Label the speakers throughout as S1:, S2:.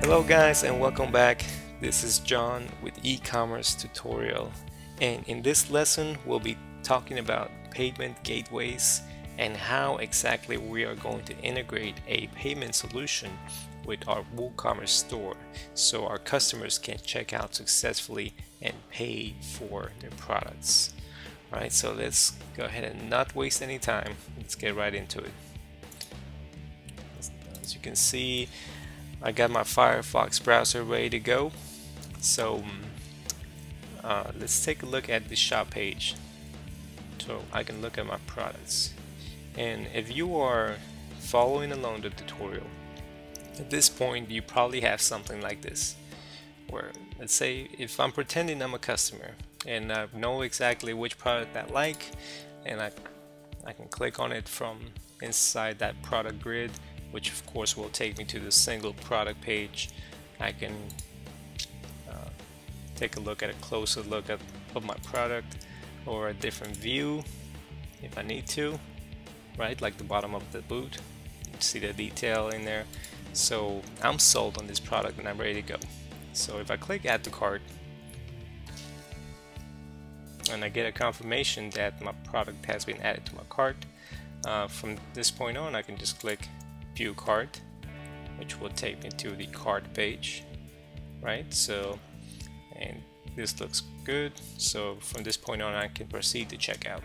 S1: Hello guys and welcome back. This is John with eCommerce tutorial, and in this lesson we'll be talking about payment gateways and how exactly we are going to integrate a payment solution with our WoCommerce store so our customers can check out successfully and pay for their products. Alright, so let's go ahead and not waste any time. Let's get right into it. As you can see, I got my Firefox browser ready to go. So let's take a look at the shop page so I can look at my products. And if you are following along the tutorial, at this point you probably have something like this, where let's say if I'm pretending I'm a customer and I know exactly which product I like, and I can click on it from inside that product grid, which of course will take me to the single product page. I can take a look at a closer look of my product, or a different view if I need to, right, like the bottom of the boot. You see the detail in there. So I'm sold on this product and I'm ready to go. So if I click add to cart and I get a confirmation that my product has been added to my cart, from this point on I can just click view cart, which will take me to the cart page, right? So, and this looks good, so from this point on I can proceed to checkout.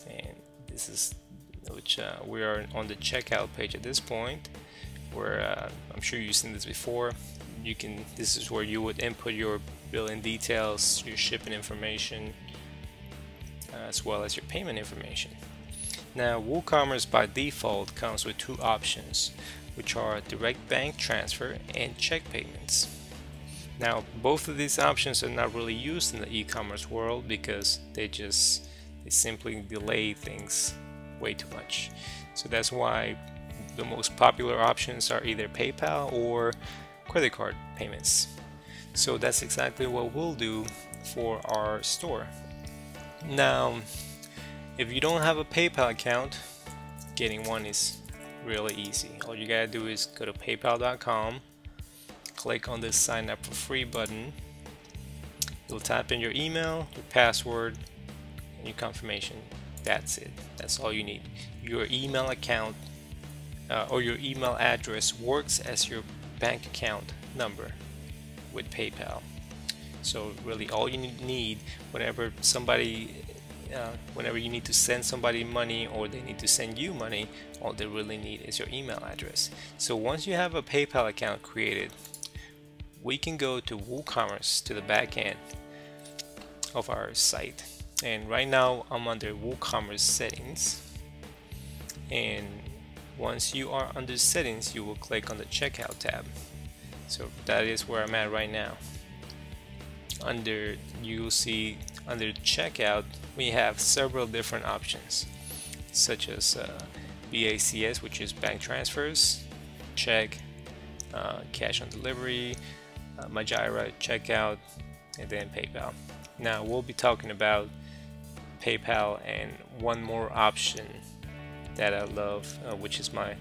S1: And this is we are on the checkout page at this point, where I'm sure you've seen this before. This is where you would input your billing details, your shipping information, as well as your payment information. Now, WooCommerce by default comes with two options, which are direct bank transfer and check payments. Now, both of these options are not really used in the e-commerce world because they simply delay things way too much. So that's why the most popular options are either PayPal or credit card payments. So that's exactly what we'll do for our store. Now, if you don't have a PayPal account, getting one is really easy. All you gotta do is go to paypal.com, click on this sign up for free button. You'll type in your email, your password, and your confirmation. That's it. That's all you need. Your email account or your email address works as your bank account number with PayPal. So really all you need whenever you need to send somebody money or they need to send you money, all they really need is your email address. So once you have a PayPal account created, we can go to WooCommerce, to the back end of our site. And right now I'm under WooCommerce settings, and once you are under settings you will click on the checkout tab. So that is where I'm at right now. You'll see under checkout we have several different options, such as BACS, which is bank transfers, check, cash on delivery, Majira, checkout, and then PayPal. Now we'll be talking about PayPal and one more option that I love, which is my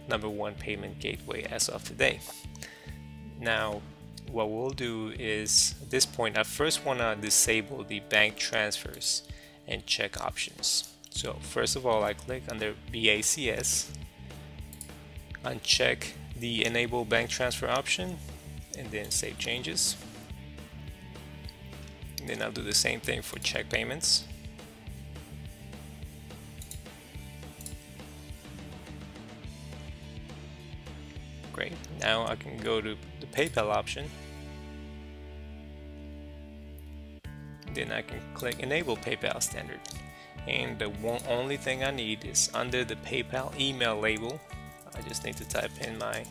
S1: #1 payment gateway as of today. Now what we'll do is, at this point, I first want to disable the bank transfers and check options. So first of all, I click under BACS, uncheck the enable bank transfer option, and then save changes. And then I'll do the same thing for check payments. Great. Now I can go to the PayPal option. Then I can click enable PayPal standard. And the only thing I need is under the PayPal email label. I just need to type in my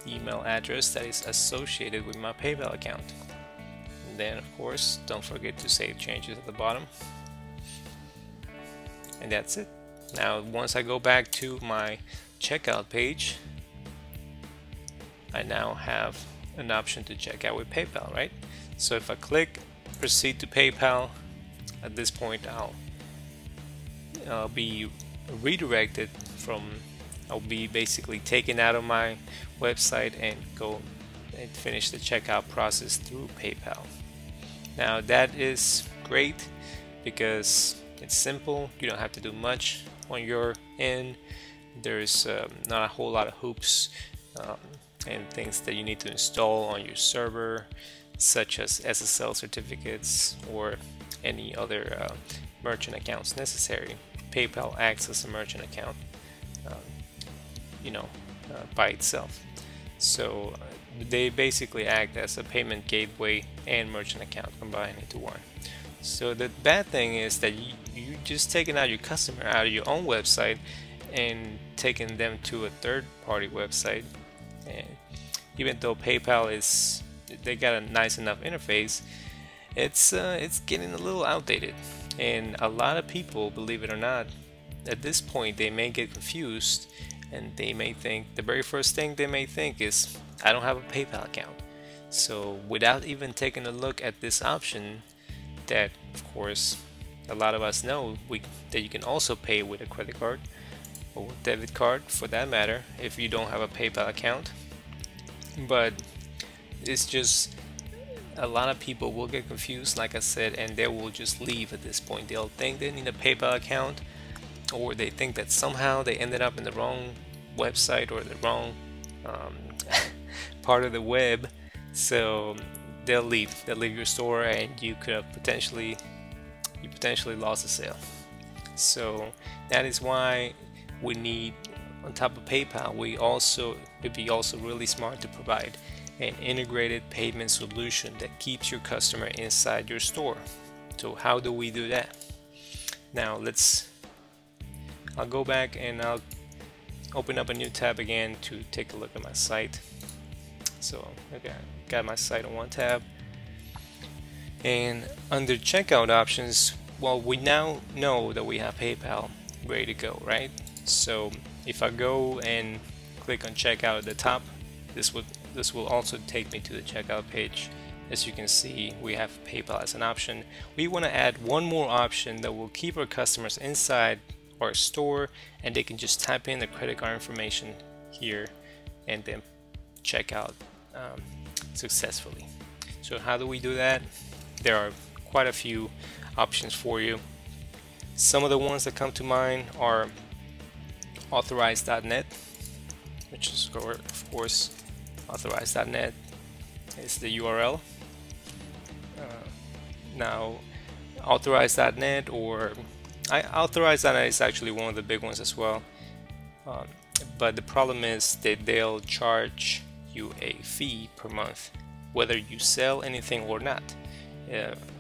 S1: email address that is associated with my PayPal account. And then of course, don't forget to save changes at the bottom. And that's it. Now once I go back to my checkout page, I now have an option to check out with PayPal, right? So if I click proceed to PayPal, at this point I'll be redirected from I'll be basically taken out of my website and go and finish the checkout process through PayPal. Now that is great because it's simple. You don't have to do much on your end. There's not a whole lot of hoops and things that you need to install on your server, such as Ssl certificates or any other merchant accounts necessary. PayPal acts as a merchant account, by itself. So they basically act as a payment gateway and merchant account combined into one. So the bad thing is that you just taking out your customer out of your own website and taking them to a third-party website. And even though PayPal they got a nice enough interface, it's getting a little outdated, and a lot of people, believe it or not, at this point they may get confused, and they may think the very first thing they may think is, I don't have a PayPal account. So without even taking a look at this option, that of course a lot of us know that you can also pay with a credit card or debit card, for that matter, if you don't have a PayPal account. But it's just a lot of people will get confused, like I said, and they will just leave at this point. They'll think they need a PayPal account, or they think that somehow they ended up in the wrong website or the wrong part of the web, so they'll leave your store, and you could have potentially lost a sale. So that is why we need, on top of PayPal, it'd be also really smart to provide an integrated payment solution that keeps your customer inside your store. So how do we do that? Now I'll go back and I'll open up a new tab again to take a look at my site. So okay, got my site on one tab, and under checkout options, well, we now know that we have PayPal ready to go, right? So if I go and click on checkout at the top, this will also take me to the checkout page. As you can see, we have PayPal as an option. We want to add one more option that will keep our customers inside our store, and they can just type in the credit card information here and then check out successfully. So how do we do that? There are quite a few options for you. Some of the ones that come to mind are authorized.net, which is, of course, authorized.net is the URL. Now authorized.net or authorized.net is actually one of the big ones as well, but the problem is that they'll charge you a fee per month whether you sell anything or not.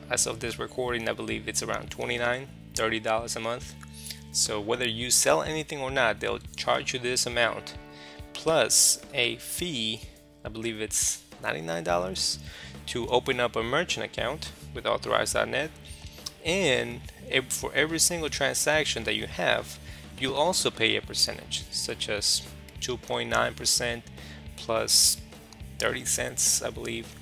S1: As of this recording, I believe it's around $29-30 a month. So whether you sell anything or not, they'll charge you this amount plus a fee. I believe it's $99 to open up a merchant account with authorized.net, and for every single transaction that you have, you'll also pay a percentage, such as 2.9% plus 30 cents, I believe.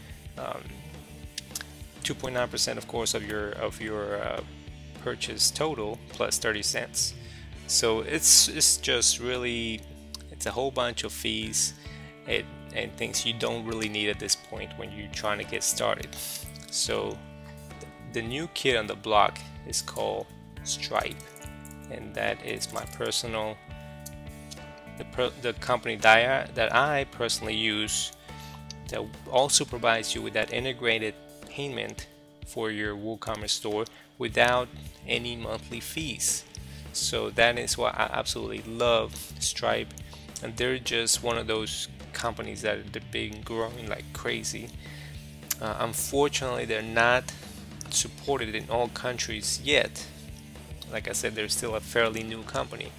S1: 2.9% of course of your purchase total plus 30 cents. So it's just really, it's a whole bunch of fees and things you don't really need at this point when you're trying to get started. So the new kid on the block is called Stripe, and that is my personal, the company that I personally use, that also provides you with that integrated payment for your WooCommerce store without any monthly fees. So that is why I absolutely love Stripe, and they're just one of those companies that they've been growing like crazy. Unfortunately, they're not supported in all countries yet. Like I said, they're still a fairly new company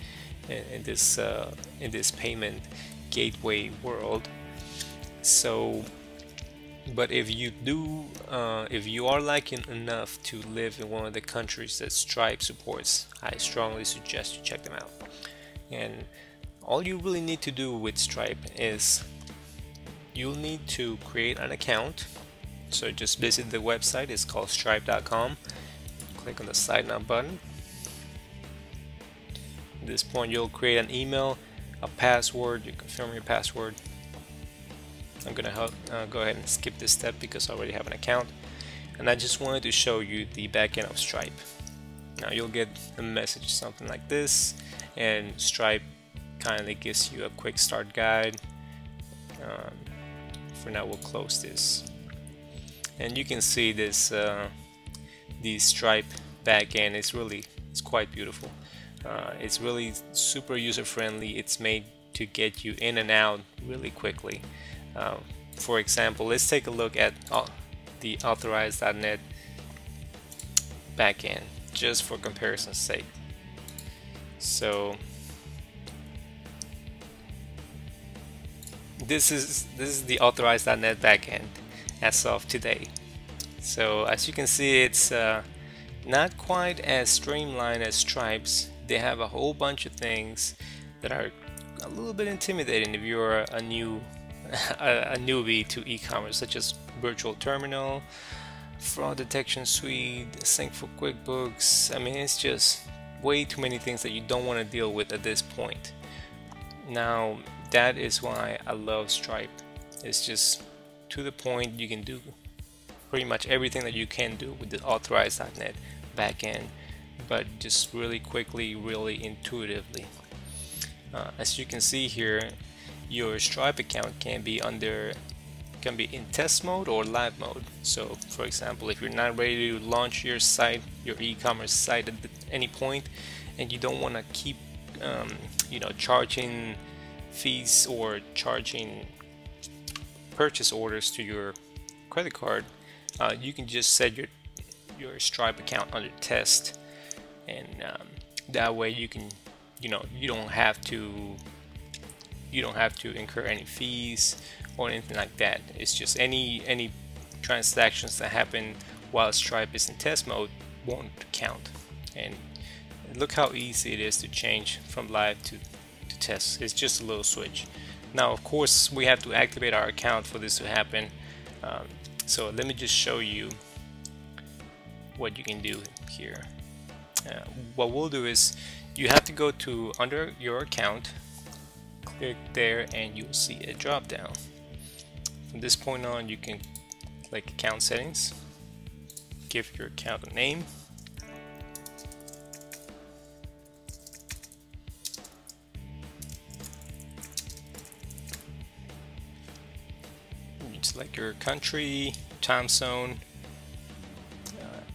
S1: in this payment gateway world. So, but if you are lucky enough to live in one of the countries that Stripe supports, I strongly suggest you check them out. And all you really need to do with Stripe is you'll need to create an account. So just visit the website, it's called stripe.com. Click on the sign up button. At this point, you'll create an email a password. You confirm your password. I'm gonna go ahead and skip this step because I already have an account, and I just wanted to show you the back end of Stripe. Now you'll get a message something like this, and Stripe kindly gives you a quick start guide. For now, we'll close this, and you can see this the Stripe backend is it's quite beautiful. It's really super user friendly. It's made to get you in and out really quickly. For example, let's take a look at the authorized.net backend just for comparison's sake. So this is the authorized.net backend as of today. So as you can see, it's not quite as streamlined as Stripe's. They have a whole bunch of things that are a little bit intimidating if you're a newbie to e-commerce, such as virtual terminal, fraud detection suite, sync for QuickBooks. I mean, it's just way too many things that you don't want to deal with at this point. Now, that is why I love Stripe. It's just to the point. You can do pretty much everything that you can do with the authorized.net backend, but just really quickly, really intuitively. As you can see here, your Stripe account can be in test mode or live mode. So for example, if you're not ready to launch your site, your e-commerce site at any point, and you don't want to keep charging fees or charging purchase orders to your credit card, you can just set your Stripe account under test, and that way you can you don't have to incur any fees or anything like that. It's just any transactions that happen while Stripe is in test mode won't count. And look how easy it is to change from live to test. It's just a little switch. Now of course we have to activate our account for this to happen, so let me just show you what you can do here. What we'll do is you have to go to under your account, click there, and you'll see a drop down. From this point on, you can click account settings, give your account a name, you select your country, time zone,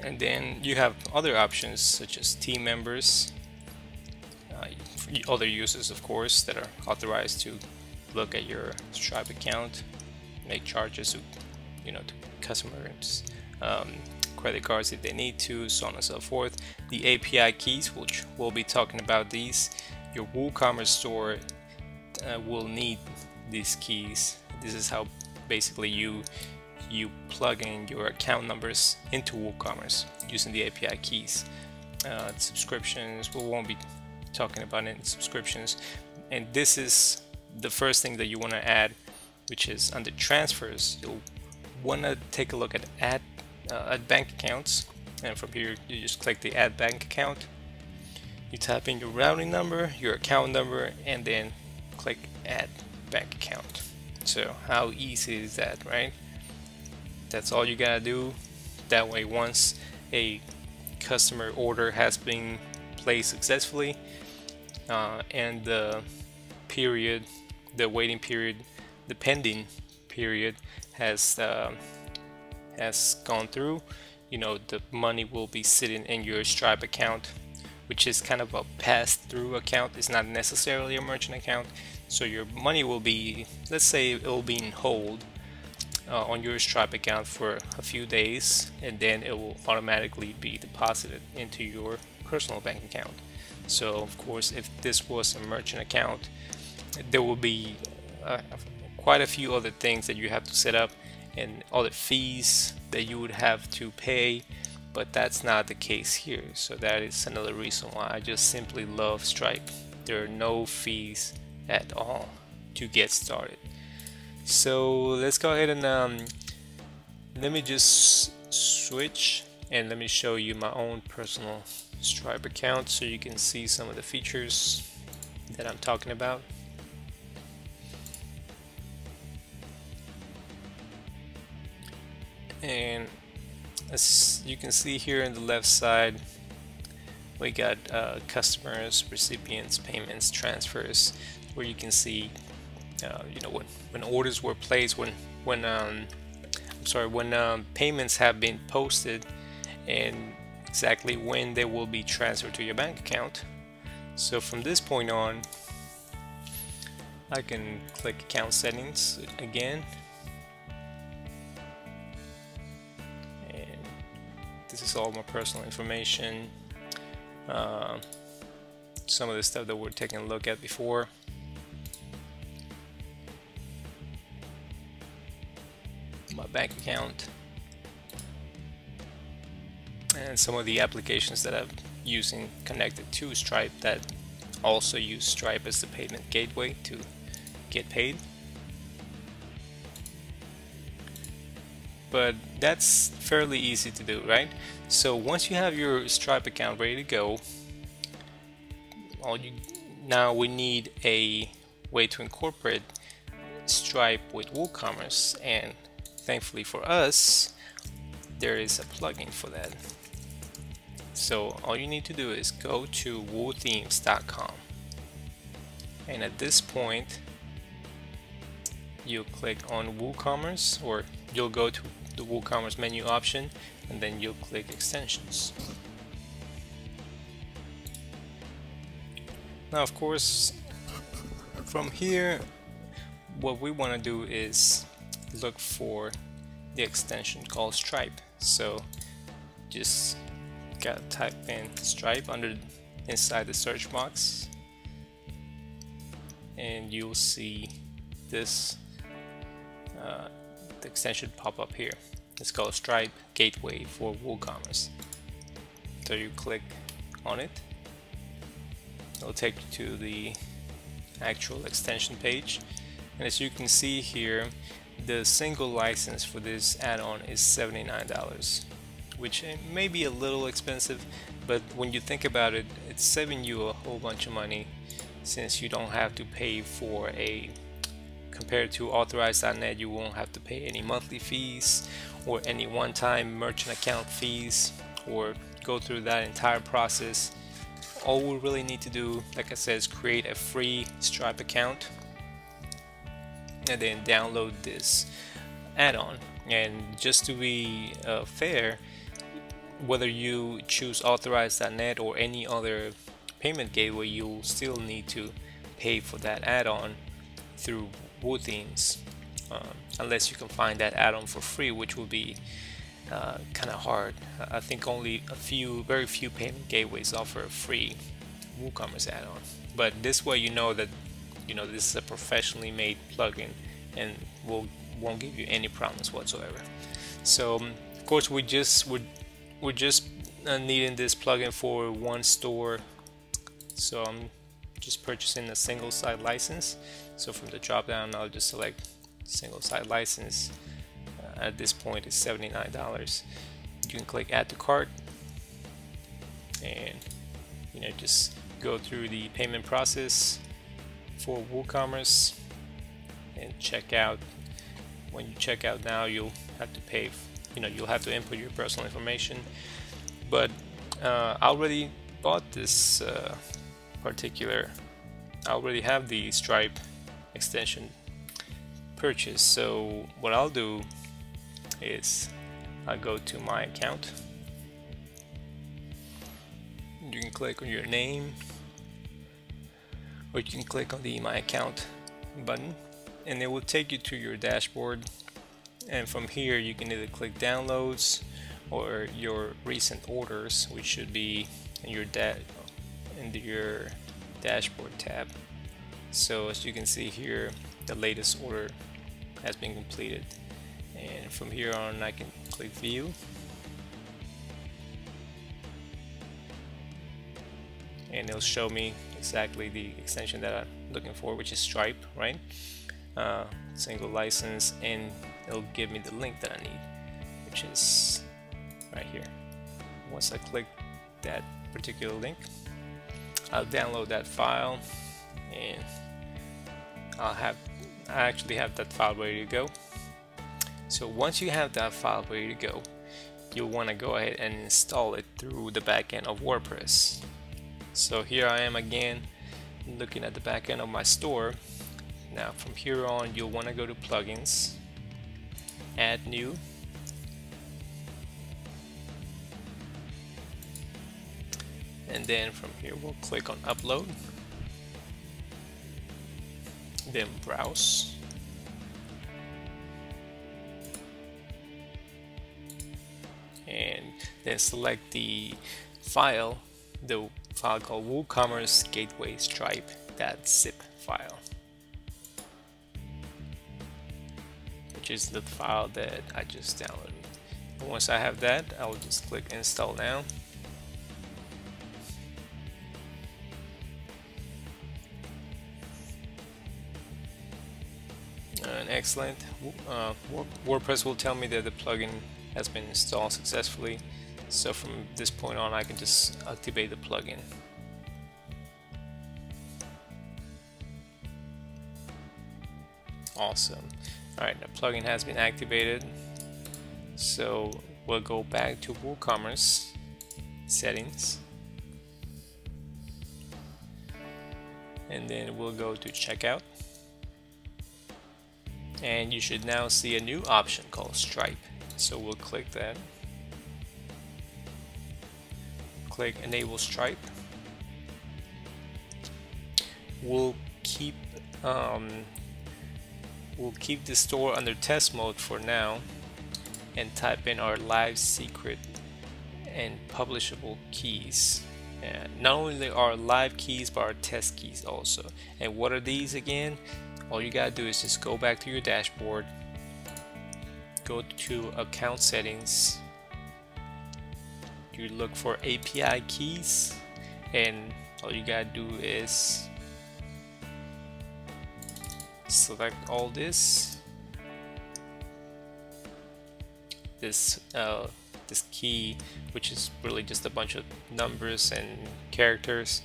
S1: and then you have other options such as team members, other users of course that are authorized to look at your Stripe account, make charges to customers, credit cards if they need to, so on and so forth. The API keys, which we'll be talking about these. Your WooCommerce store will need these keys. This is how basically you plug in your account numbers into WooCommerce using the API keys. Subscriptions, we won't be talking about it in subscriptions, and this is the first thing that you want to add, which is under transfers. You'll want to take a look at add bank accounts, and from here you just click the add bank account. You type in your routing number, your account number, and then click add bank account. So how easy is that, right? That's all you gotta do. That way, once a customer order has been placed successfully, and the waiting period, the pending period has gone through, the money will be sitting in your Stripe account, which is kind of a pass-through account. It's not necessarily a merchant account. So your money will be, let's say it will be in hold on your Stripe account for a few days, and then it will automatically be deposited into your personal bank account. So of course, if this was a merchant account, there will be quite a few other things that you have to set up and other fees that you would have to pay, but that's not the case here. So that is another reason why I just simply love Stripe. There are no fees at all to get started. So let's go ahead and let me just switch and let me show you my own personal Stripe account so you can see some of the features that I'm talking about. And as you can see here on the left side, we got customers, recipients, payments, transfers, where you can see you know, when orders were placed, when payments have been posted, and exactly when they will be transferred to your bank account. So from this point on, I can click account settings again, and this is all my personal information, some of the stuff that we're taking a look at before. My bank account, and some of the applications that I'm using connected to Stripe that also use Stripe as the payment gateway to get paid. But that's fairly easy to do, right? So once you have your Stripe account ready to go, now we need a way to incorporate Stripe with WoCommerce, and thankfully for us, there is a plugin for that. So all you need to do is go to wothemes.com, and at this point you'll click on WooCommerce, or you'll go to the WooCommerce menu option, and then you'll click extensions. Now of course, from here what we want to do is look for the extension called Stripe. So just gotta type in Stripe inside the search box, and you'll see this the extension pop up here. It's called Stripe Gateway for WooCommerce. So you click on it, it'll take you to the actual extension page, and as you can see here, the single license for this add-on is $79, which may be a little expensive, but when you think about it, it's saving you a whole bunch of money, since you don't have to pay for compared to Authorize.net, you won't have to pay any monthly fees or any one-time merchant account fees, or go through that entire process. All we really need to do, like I said, is create a free Stripe account and then download this add-on. And just to be fair, whether you choose Authorize.net or any other payment gateway, you'll still need to pay for that add-on through WooThemes, unless you can find that add-on for free, which will be kind of hard. I think only very few payment gateways offer a free WooCommerce add-on, but this way you know that this is a professionally made plugin and won't give you any problems whatsoever. So of course we're just needing this plugin for one store, so I'm just purchasing a single site license. So from the drop down, I'll just select single site license. At this point it's $79. You can click add to cart, and just go through the payment process for WooCommerce and check out. When you check out now, you'll have to pay, you'll have to input your personal information, but I already bought this I already have the Stripe extension purchase. So what I'll do is I'll go to my account. You can click on your name, or you can click on the My Account button, and it will take you to your dashboard, and from here you can either click downloads or your recent orders, which should be in your dashboard tab. So as you can see here, the latest order has been completed, and from here on I can click view, and it'll show me exactly the extension that I'm looking for, which is Stripe, right? Single license, and it'll give me the link that I need, which is right here. Once I click that particular link, I'll download that file, and I actually have that file ready to go. So once you have that file ready to go, you'll want to go ahead and install it through the backend of WordPress. So here I am again looking at the backend of my store. Now from here on, you'll want to go to plugins, add new, and then from here we'll click on upload, then browse, and then select the file called WoCommerce Gateway Stripe.zip file, which is the file that I just downloaded. And once I have that, I'll just click install now. And excellent. WordPress will tell me that the plugin has been installed successfully. So from this point on, I can just activate the plugin. Awesome. Alright, the plugin has been activated. So we'll go back to WooCommerce settings, and then we'll go to checkout, and you should now see a new option called Stripe. So we'll click that. Click enable Stripe. We'll keep the store under test mode for now, and type in our live secret and publishable keys. Not only our live keys, but our test keys also. And what are these again? All you gotta do is just go back to your dashboard, go to account settings, you look for API keys, and all you gotta do is select all this key, which is really just a bunch of numbers and characters.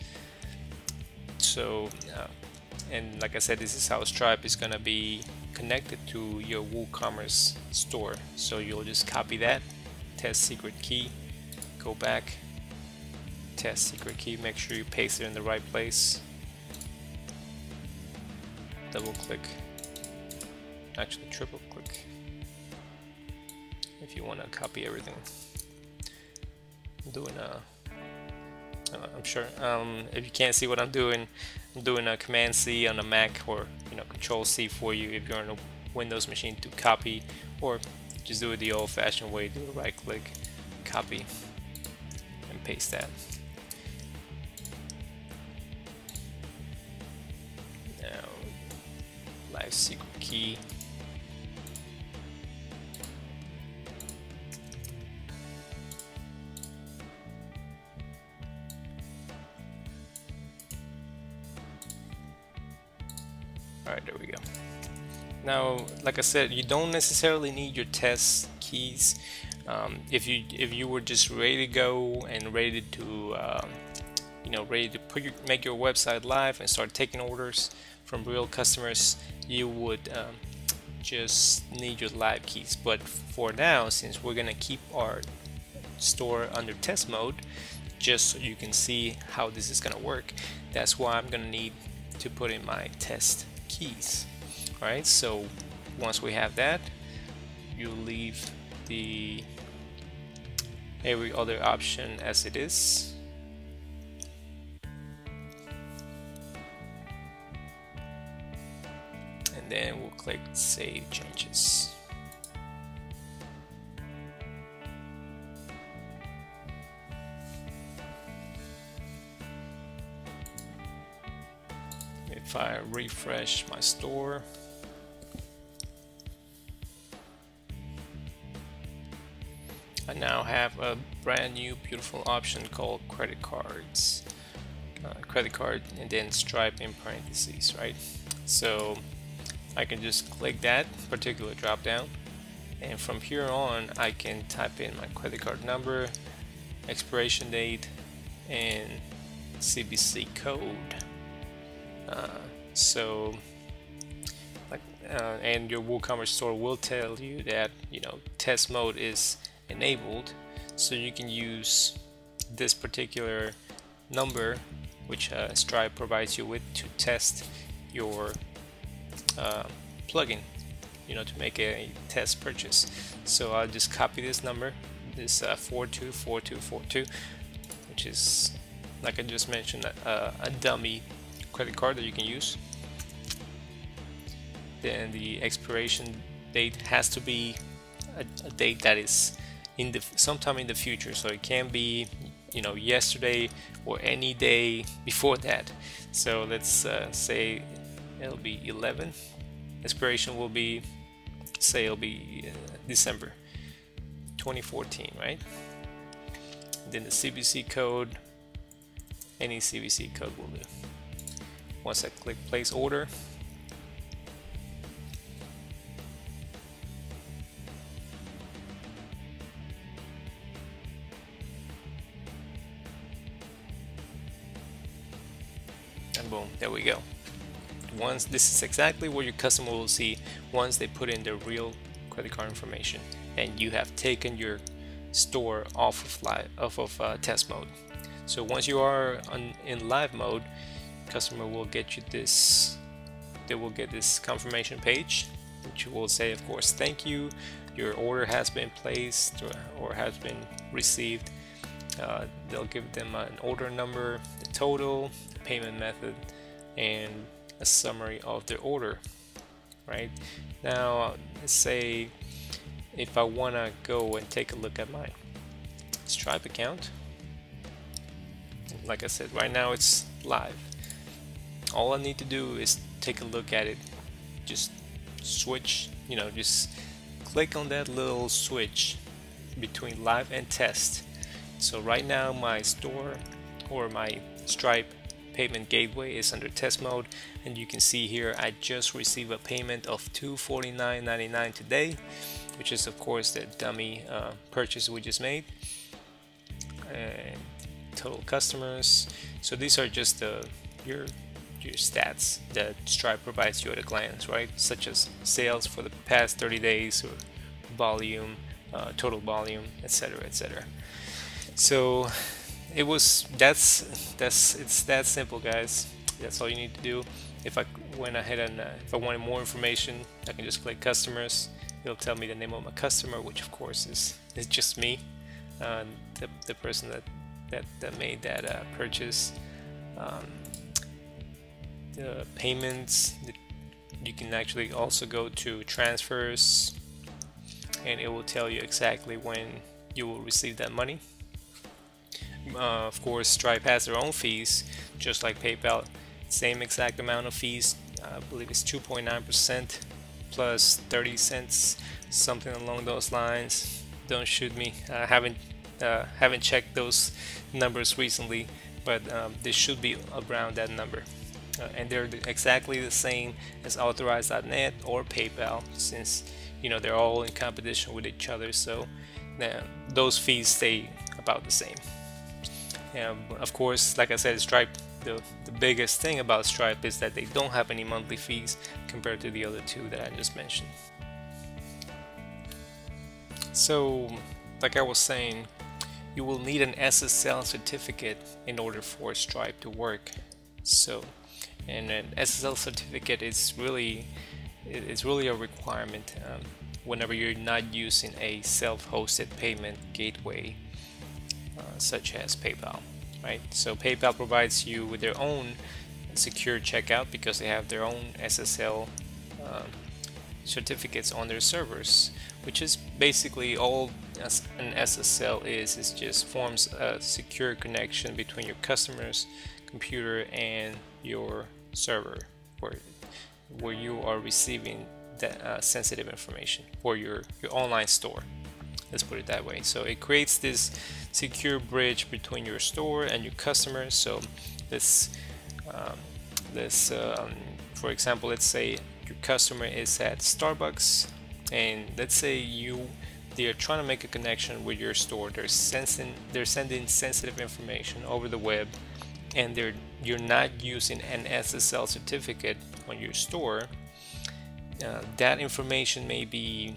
S1: So and like I said, this is how Stripe is gonna be connected to your WooCommerce store. So you'll just copy that test secret key, go back, test secret key, make sure you paste it in the right place, double click, actually triple click if you want to copy everything. I'm doing I'm sure if you can't see what I'm doing a Command C on a Mac, or Control C for you if you're on a Windows machine to copy, or just do it the old-fashioned way, do a right click, copy, and paste that. Now live secret key. Alright, there we go. Now, like I said, you don't necessarily need your test keys. If you were just ready to go and ready to ready to make your website live and start taking orders from real customers, you would just need your live keys. But for now, since we're gonna keep our store under test mode, just so you can see how this is gonna work, that's why I'm gonna need to put in my test keys. Alright, so once we have that, you leave the every other option as it is, and then we'll click save changes. If I refresh my store, I now have a brand new beautiful option called credit cards. Credit card and then Stripe in parentheses, right? So I can just click that particular drop down, and from here on I can type in my credit card number, expiration date, and CVC code. So and your WooCommerce store will tell you that, you know, test mode is enabled, so you can use this particular number which Stripe provides you with to test your plugin, you know, to make a test purchase. So I'll just copy this number, this 424242, which is, like I just mentioned, a dummy credit card that you can use. Then the expiration date has to be a date that is in the sometime in the future, so it can be, you know, yesterday or any day before that. So let's say it'll be 11. Expiration will be, say it'll be December 2014, right? Then the CVC code, any CVC code will do. Once I click place order, and boom, there we go. Once, this is exactly what your customer will see once they put in their real credit card information and you have taken your store off of test mode. So once you are in live mode, customer will get you this, they will get this confirmation page, which will say, of course, thank you, your order has been placed or has been received. They'll give them an order number, the total, the payment method, and a summary of the order. Right now, let's say if I want to go and take a look at my Stripe account, like I said, right now it's live. All I need to do is take a look at it, just switch, you know, just click on that little switch between live and test. So right now my store or my Stripe payment gateway is under test mode, and you can see here I just received a payment of $249.99 today, which is of course the dummy purchase we just made. And total customers, so these are just your stats that Stripe provides you at a glance, right? Such as sales for the past 30 days or volume, total volume, etc., etc. So it's that simple, guys. That's all you need to do. If I went ahead and if I wanted more information, I can just click customers. It'll tell me the name of my customer, which of course is just me, the person that made that purchase. The payments, you can actually also go to transfers, and it will tell you exactly when you will receive that money. Of course, Stripe has their own fees, just like PayPal. Same exact amount of fees. I believe it's 2.9% plus 30 cents, something along those lines. Don't shoot me. I haven't checked those numbers recently, but they should be around that number. And they're exactly the same as Authorize.net or PayPal, since you know they're all in competition with each other. So those fees stay about the same. Of course, like I said, Stripe, the biggest thing about Stripe is that they don't have any monthly fees compared to the other two that I just mentioned. So, like I was saying, you will need an Ssl certificate in order for Stripe to work. So, and an Ssl certificate is really a requirement whenever you're not using a self-hosted payment gateway such as PayPal, right? So PayPal provides you with their own secure checkout because they have their own Ssl certificates on their servers, which is basically all an SSL is just forms a secure connection between your customer's computer and your server, where you are receiving that sensitive information for your online store. Let's put it that way. So it creates this secure bridge between your store and your customers. So for example, let's say your customer is at Starbucks, and let's say they're trying to make a connection with your store. They're sending sensitive information over the web, and you're not using an SSL certificate on your store. that information may be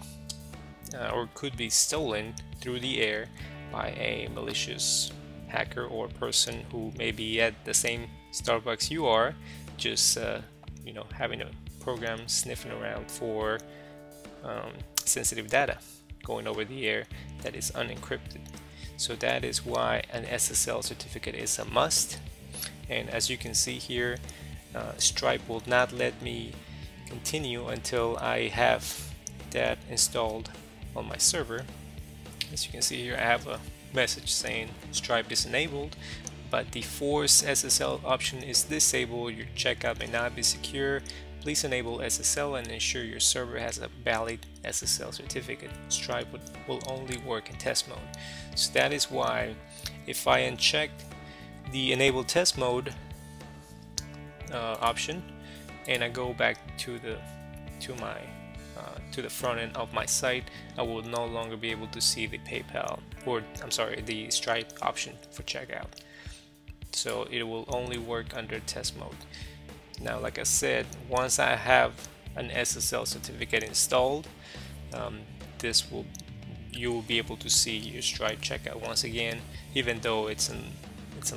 S1: or could be stolen through the air by a malicious hacker or person who may be at the same Starbucks you are, just having a program sniffing around for sensitive data going over the air that is unencrypted. So that is why an Ssl certificate is a must. And as you can see here, Stripe will not let me continue until I have that installed on my server. As you can see here, I have a message saying Stripe is enabled, but the Force SSL option is disabled. Your checkout may not be secure. Please enable SSL and ensure your server has a valid SSL certificate. Stripe will only work in test mode. So that is why if I uncheck the enable test mode option and I go back to the front end of my site, I will no longer be able to see the PayPal, or I'm sorry, the Stripe option for checkout. So it will only work under test mode. Now, like I said, once I have an Ssl certificate installed, you will be able to see your Stripe checkout once again, even though it's in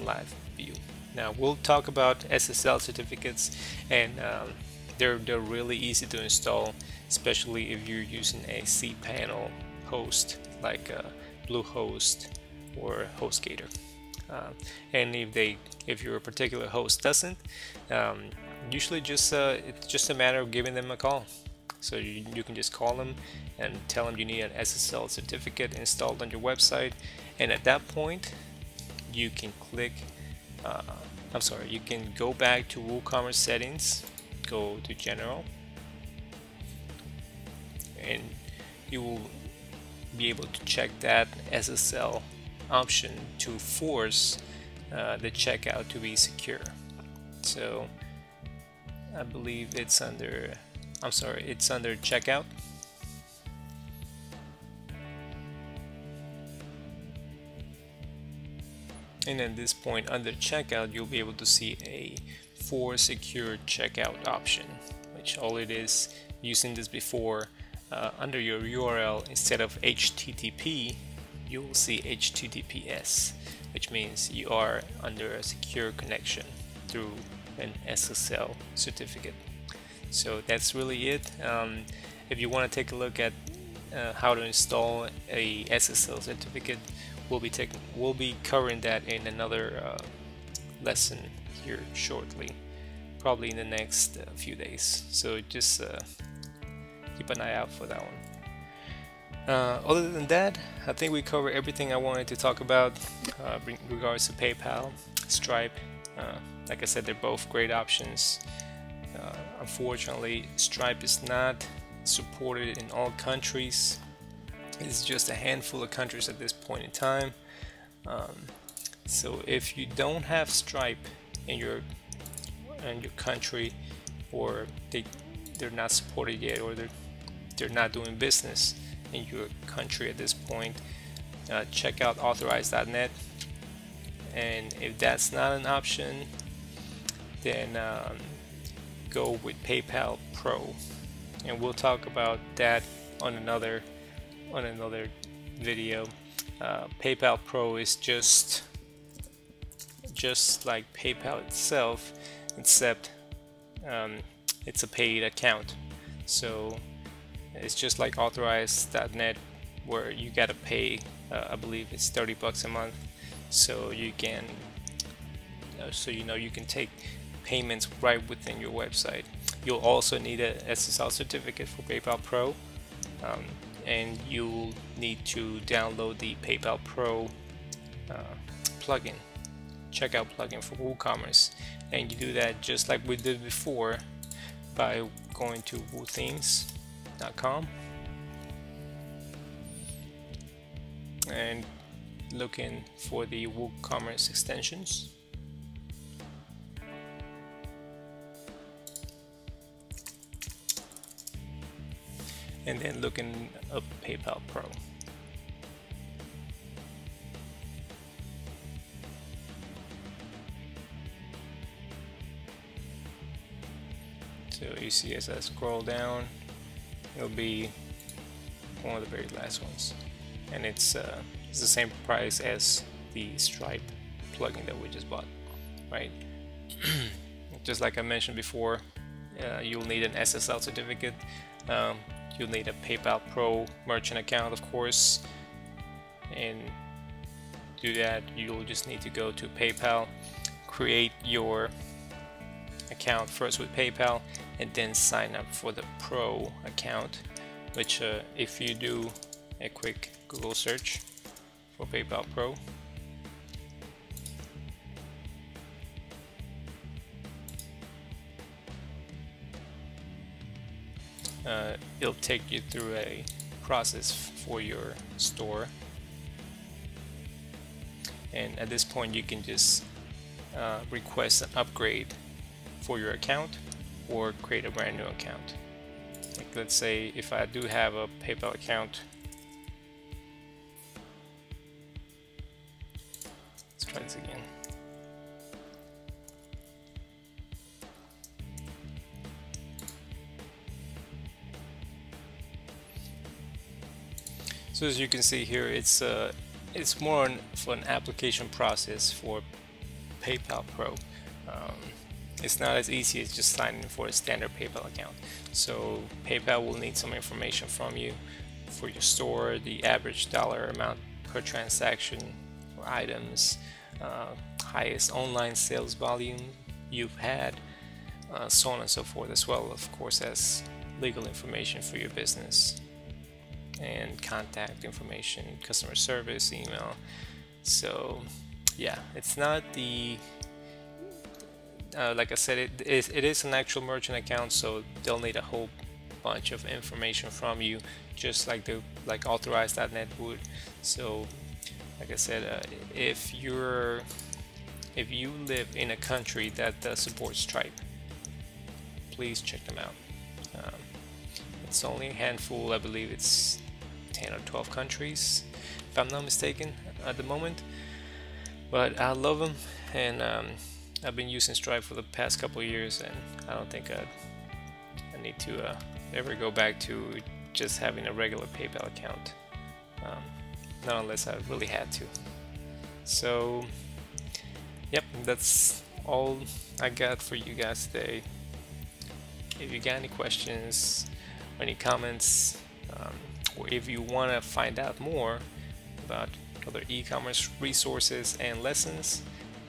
S1: live view. Now we'll talk about Ssl certificates, and they're really easy to install, especially if you're using a cPanel host like Bluehost or HostGator. And if your particular host doesn't, usually it's just a matter of giving them a call. So you can just call them and tell them you need an Ssl certificate installed on your website, and at that point you can click you can go back to WooCommerce settings, go to general, and you will be able to check that SSL option to force the checkout to be secure. So I believe it's under checkout. And at this point under checkout, you'll be able to see a for secure checkout option, which all it is, using this before, under your URL, instead of HTTP, you will see HTTPS, which means you are under a secure connection through an Ssl certificate. So that's really it. If you want to take a look at how to install a Ssl certificate, we'll be covering that in another lesson here shortly, probably in the next few days. So just keep an eye out for that one. Other than that, I think we covered everything I wanted to talk about in regards to PayPal, Stripe. Like I said, they're both great options. Unfortunately, Stripe is not supported in all countries. It's just a handful of countries at this point in time. So if you don't have Stripe in your country, or they're not supported yet, or they're not doing business in your country at this point, check out authorize.net. And if that's not an option, then go with PayPal Pro, and we'll talk about that on another video. PayPal Pro is just like PayPal itself, except it's a paid account. So it's just like authorize.net, where you gotta pay I believe it's $30 a month, so you can you can take payments right within your website. You'll also need a Ssl certificate for PayPal Pro, and you'll need to download the PayPal Pro plugin, checkout plugin for WooCommerce, and you do that just like we did before by going to woothemes.com and looking for the WooCommerce extensions. And then looking up PayPal Pro. So you see, as I scroll down, it'll be one of the very last ones, and it's the same price as the Stripe plugin that we just bought, right? Just like I mentioned before, you'll need an Ssl certificate. You'll need a PayPal Pro merchant account, of course, and to do that you'll just need to go to PayPal, create your account first with PayPal, and then sign up for the Pro account, which if you do a quick Google search for PayPal Pro, it'll take you through a process for your store, and at this point you can just request an upgrade for your account or create a brand new account. Like, let's say if I do have a PayPal account, let's try this again. So as you can see here, it's more for an application process for PayPal Pro. It's not as easy as just signing in for a standard PayPal account. So PayPal will need some information from you for your store, the average dollar amount per transaction for items, highest online sales volume you've had, so on and so forth, as well, of course, as legal information for your business and contact information, customer service, email. So yeah, it's not the like I said, it is an actual merchant account, so they'll need a whole bunch of information from you, just like authorize.net would. So like I said, if you live in a country that supports Stripe, please check them out. It's only a handful, I believe it's 10 or 12 countries if I'm not mistaken at the moment, but I love them, and I've been using Stripe for the past couple of years, and I don't think I need to ever go back to just having a regular PayPal account, not unless I really had to. So yep, that's all I got for you guys today. If you got any questions or any comments, or if you want to find out more about other e-commerce resources and lessons,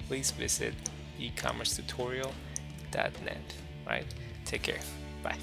S1: please visit ecommercetutorial.net. Right? Take care. Bye.